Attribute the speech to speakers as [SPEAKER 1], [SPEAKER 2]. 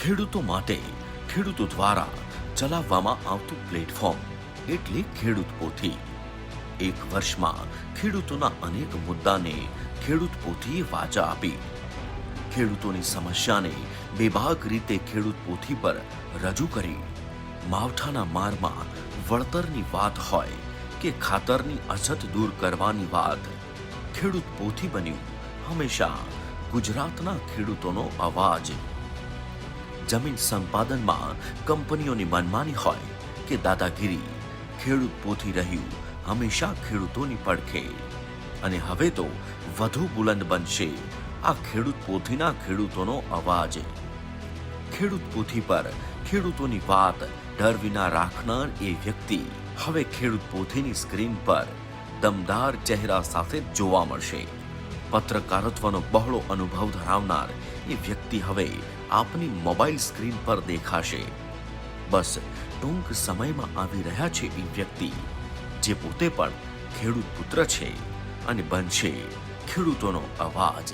[SPEAKER 1] ખેડૂતો માટે ખેડૂતો દ્વારા ચલાવવામાં આવતું પ્લેટફોર્મ એટલે ખેડૂત પોથી. એક વર્ષમાં ખેડૂતોના અનેક મુદ્દાને ખેડૂત પોથીએ વાચા આપી. ખેડૂતોની સમસ્યાને બેબાક રીતે ખેડૂત પોથી પર રજૂ કરી. માવઠાના મારમાં વળતરની વાત હોય કે ખાતરની અછત દૂર કરવાની વાત, ખેડૂત પોથી બન્યું હંમેશા ગુજરાતના ખેડૂતોનો અવાજ. જમીન સંપાદનમાં કંપનીઓની મનમાની હોય કે દાદાગીરી, ખેડૂત પોથી રહ્યું હંમેશા ખેડૂતોની પડખે. અને હવે તો વધુ બુલંદ બનશે આ ખેડૂત પોથીના ખેડૂતોનો અવાજ. ખેડૂત પોથી પર ખેડૂતોની વાત ડર વિના રાખનાર એ વ્યક્તિ હવે ખેડૂત પોથીની સ્ક્રીન પર દમદાર ચહેરા સાથે જોવા મળશે. પત્રકારત્વનો બહોળો અનુભવ ધરાવનાર એ વ્યક્તિ હવે આપની મોબાઈલ સ્ક્રીન પર દેખાશે. બસ ટૂંક સમયમાં આવી રહ્યા છે એ વ્યક્તિ જે પોતે પણ ખેડૂત પુત્ર છે અને બનશે ખેડૂતોનો અવાજ.